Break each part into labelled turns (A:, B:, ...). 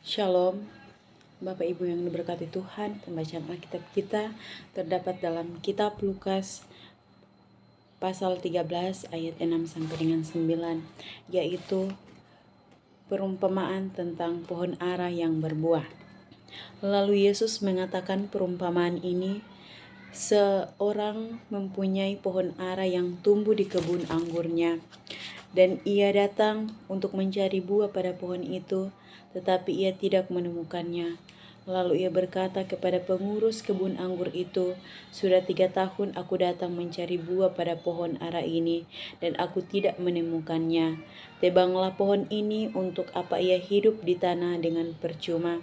A: Shalom, Bapak Ibu yang diberkati Tuhan. Pembacaan Alkitab kita terdapat dalam kitab Lukas pasal 13 ayat 6 sampai dengan 9, yaitu perumpamaan tentang pohon ara yang berbuah. Lalu Yesus mengatakan perumpamaan ini, seorang mempunyai pohon ara yang tumbuh di kebun anggurnya, dan ia datang untuk mencari buah pada pohon itu, tetapi ia tidak menemukannya. Lalu ia berkata kepada pengurus kebun anggur itu, "Sudah 3 tahun aku datang mencari buah pada pohon ara ini, dan aku tidak menemukannya. Tebanglah pohon ini, untuk apa ia hidup di tanah dengan percuma?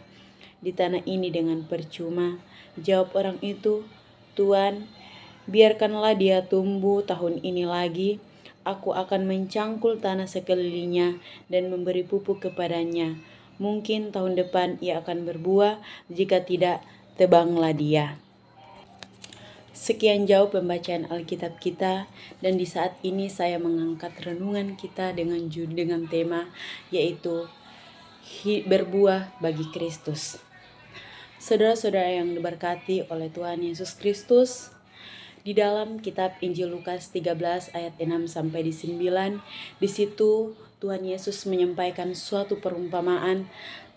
A: Di tanah ini dengan percuma." Jawab orang itu, "Tuan, biarkanlah dia tumbuh tahun ini lagi. Aku akan mencangkul tanah sekelilingnya dan memberi pupuk kepadanya. Mungkin tahun depan ia akan berbuah, jika tidak, tebanglah dia." Sekian jauh pembacaan Alkitab kita, dan di saat ini saya mengangkat renungan kita dengan tema yaitu berbuah bagi Kristus. Saudara-saudara yang diberkati oleh Tuhan Yesus Kristus, di dalam kitab Injil Lukas 13 ayat 6 sampai di 9, di situ Tuhan Yesus menyampaikan suatu perumpamaan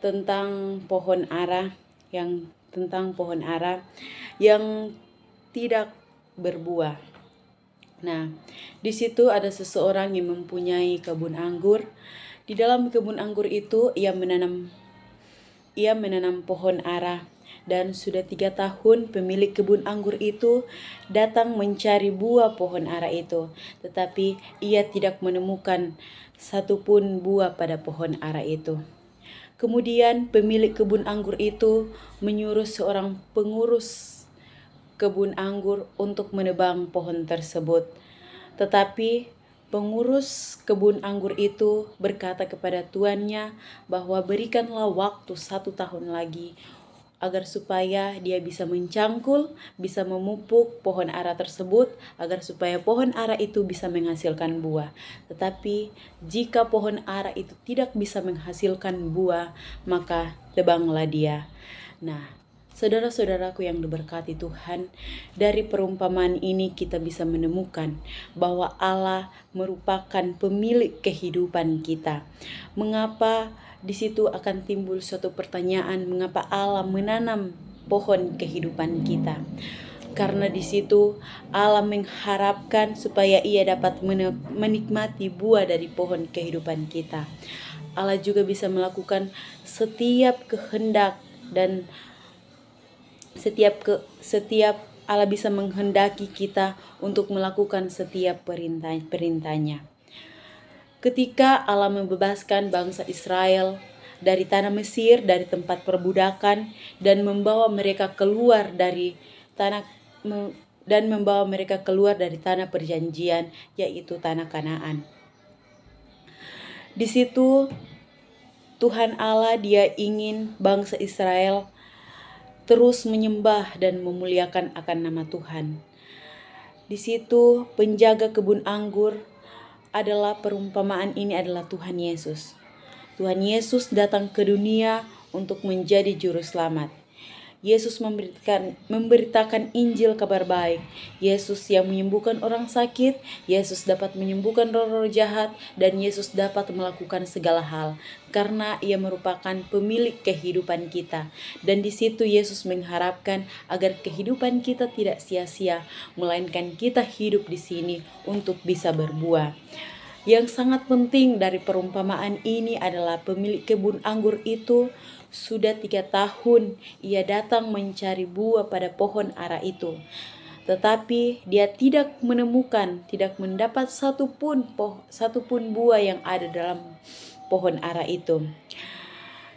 A: tentang pohon ara yang tidak berbuah. Nah, di situ ada seseorang yang mempunyai kebun anggur. Di dalam kebun anggur itu ia menanam pohon ara. Dan sudah 3 tahun pemilik kebun anggur itu datang mencari buah pohon ara itu, tetapi ia tidak menemukan satupun buah pada pohon ara itu. Kemudian pemilik kebun anggur itu menyuruh seorang pengurus kebun anggur untuk menebang pohon tersebut. Tetapi pengurus kebun anggur itu berkata kepada tuannya bahwa berikanlah waktu 1 tahun lagi, agar supaya dia bisa mencangkul, bisa memupuk pohon ara tersebut, agar supaya pohon ara itu bisa menghasilkan buah. Tetapi jika pohon ara itu tidak bisa menghasilkan buah, maka tebanglah dia. Nah, saudara-saudaraku yang diberkati Tuhan, dari perumpamaan ini kita bisa menemukan bahwa Allah merupakan pemilik kehidupan kita. Mengapa di situ akan timbul suatu pertanyaan, mengapa Allah menanam pohon kehidupan kita? Karena di situ Allah mengharapkan supaya ia dapat menikmati buah dari pohon kehidupan kita. Allah juga bisa melakukan setiap kehendak dan setiap Allah bisa menghendaki kita untuk melakukan setiap perintahnya. Ketika Allah membebaskan bangsa Israel dari tanah Mesir, dari tempat perbudakan, dan membawa mereka keluar dari tanah perjanjian, yaitu tanah Kanaan. Di situ Tuhan Allah, Dia ingin bangsa Israel terus menyembah dan memuliakan akan nama Tuhan. Di situ penjaga kebun anggur adalah perumpamaan ini adalah Tuhan Yesus. Tuhan Yesus datang ke dunia untuk menjadi juru selamat. Yesus memberitakan Injil kabar baik. Yesus yang menyembuhkan orang sakit, Yesus dapat menyembuhkan roh-roh jahat, dan Yesus dapat melakukan segala hal karena Ia merupakan pemilik kehidupan kita. Dan di situ Yesus mengharapkan agar kehidupan kita tidak sia-sia, melainkan kita hidup di sini untuk bisa berbuah. Yang sangat penting dari perumpamaan ini adalah pemilik kebun anggur itu sudah 3 tahun ia datang mencari buah pada pohon ara itu, tetapi dia tidak mendapat satupun buah yang ada dalam pohon ara itu.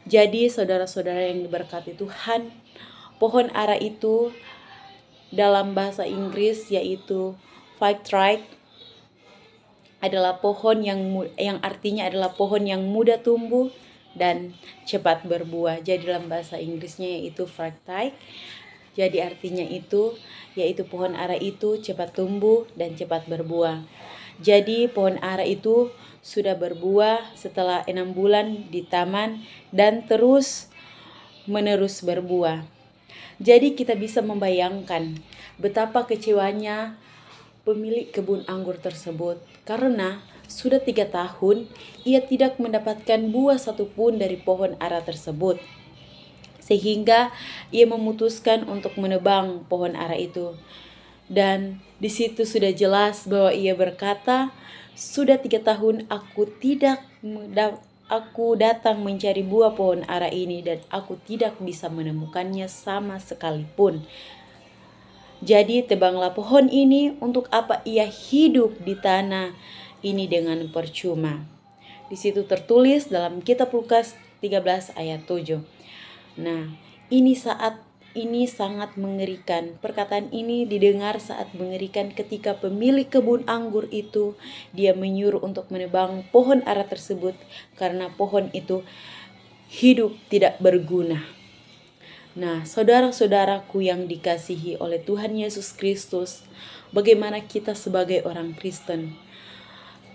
A: Jadi saudara-saudara yang diberkati Tuhan, pohon ara itu dalam bahasa Inggris yaitu fig tree adalah pohon yang artinya adalah pohon yang mudah tumbuh dan cepat berbuah. Jadi dalam bahasa Inggrisnya yaitu fig tree. Jadi artinya itu yaitu pohon ara itu cepat tumbuh dan cepat berbuah. Jadi pohon ara itu sudah berbuah setelah 6 bulan di taman, dan terus menerus berbuah. Jadi kita bisa membayangkan betapa kecewanya pemilik kebun anggur tersebut karena sudah 3 tahun ia tidak mendapatkan buah satupun dari pohon ara tersebut. Sehingga ia memutuskan untuk menebang pohon ara itu. Dan di situ sudah jelas bahwa ia berkata, sudah 3 tahun aku datang mencari buah pohon ara ini dan aku tidak bisa menemukannya sama sekalipun. Jadi tebanglah pohon ini, untuk apa ia hidup di tanah ini dengan percuma. Di situ tertulis dalam kitab Lukas 13 ayat 7. Nah, ini sangat mengerikan. Perkataan ini didengar saat mengerikan ketika pemilik kebun anggur itu dia menyuruh untuk menebang pohon ara tersebut karena pohon itu hidup tidak berguna. Nah, saudara-saudaraku yang dikasihi oleh Tuhan Yesus Kristus, bagaimana kita sebagai orang Kristen?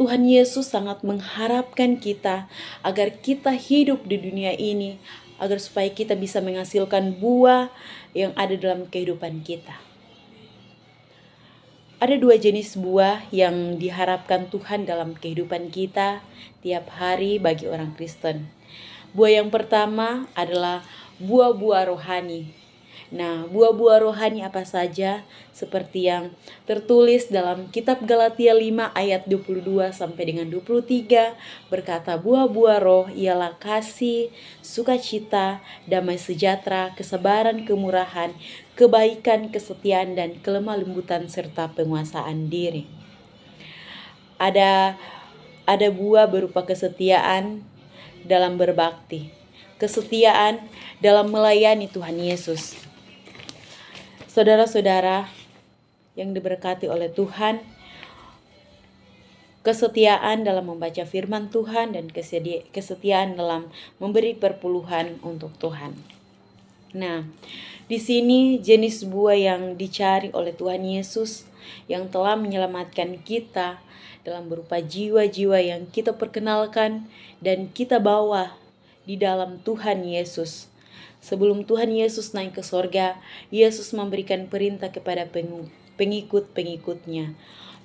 A: Tuhan Yesus sangat mengharapkan kita agar kita hidup di dunia ini, agar supaya kita bisa menghasilkan buah yang ada dalam kehidupan kita. Ada 2 jenis buah yang diharapkan Tuhan dalam kehidupan kita tiap hari bagi orang Kristen. Buah yang pertama adalah buah-buah rohani. Nah, buah-buah rohani apa saja? Seperti yang tertulis dalam kitab Galatia 5 ayat 22 sampai dengan 23 berkata, buah-buah roh ialah kasih, sukacita, damai sejahtera, kesabaran, kemurahan, kebaikan, kesetiaan, dan kelemah lembutan serta penguasaan diri. Ada buah berupa kesetiaan dalam berbakti, kesetiaan dalam melayani Tuhan Yesus. Saudara-saudara yang diberkati oleh Tuhan, kesetiaan dalam membaca firman Tuhan dan kesetiaan dalam memberi perpuluhan untuk Tuhan. Nah, di sini jenis buah yang dicari oleh Tuhan Yesus yang telah menyelamatkan kita dalam berupa jiwa-jiwa yang kita perkenalkan dan kita bawa di dalam Tuhan Yesus. Sebelum Tuhan Yesus naik ke sorga, Yesus memberikan perintah kepada pengikut-pengikutnya,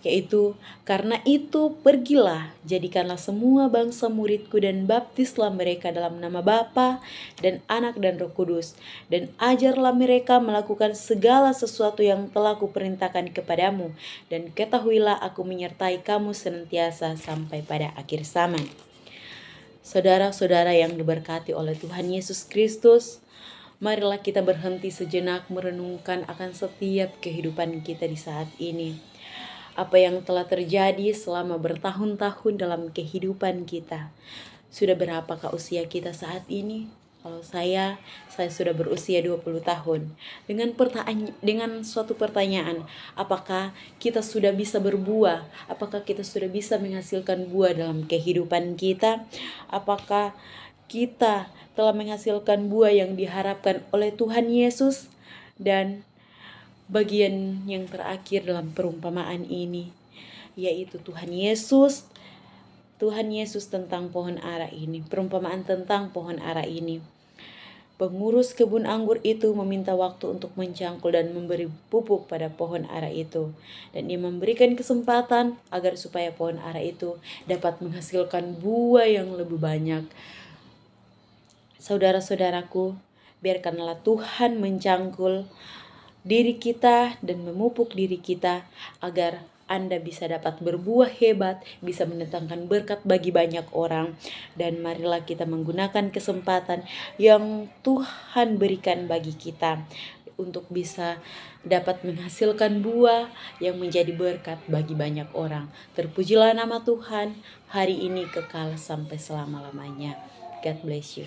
A: yaitu, karena itu pergilah, jadikanlah semua bangsa muridku dan baptislah mereka dalam nama Bapa dan Anak dan Roh Kudus, dan ajarlah mereka melakukan segala sesuatu yang telah kuperintahkan kepadamu, dan ketahuilah aku menyertai kamu senantiasa sampai pada akhir zaman. Saudara-saudara yang diberkati oleh Tuhan Yesus Kristus, marilah kita berhenti sejenak merenungkan akan setiap kehidupan kita di saat ini. Apa yang telah terjadi selama bertahun-tahun dalam kehidupan kita. Sudah berapakah usia kita saat ini? Kalau saya sudah berusia 20 tahun. Dengan suatu pertanyaan, apakah kita sudah bisa berbuah? Apakah kita sudah bisa menghasilkan buah dalam kehidupan kita? Apakah kita telah menghasilkan buah yang diharapkan oleh Tuhan Yesus? Dan bagian yang terakhir dalam perumpamaan ini, yaitu Tuhan Yesus tentang pohon ara ini, perumpamaan tentang pohon ara ini. Pengurus kebun anggur itu meminta waktu untuk mencangkul dan memberi pupuk pada pohon ara itu, dan ia memberikan kesempatan agar supaya pohon ara itu dapat menghasilkan buah yang lebih banyak. Saudara-saudaraku, biarkanlah Tuhan mencangkul diri kita dan memupuk diri kita agar Anda bisa dapat berbuah hebat, bisa mendatangkan berkat bagi banyak orang. Dan marilah kita menggunakan kesempatan yang Tuhan berikan bagi kita untuk bisa dapat menghasilkan buah yang menjadi berkat bagi banyak orang. Terpujilah nama Tuhan, hari ini kekal sampai selama-lamanya. God bless you.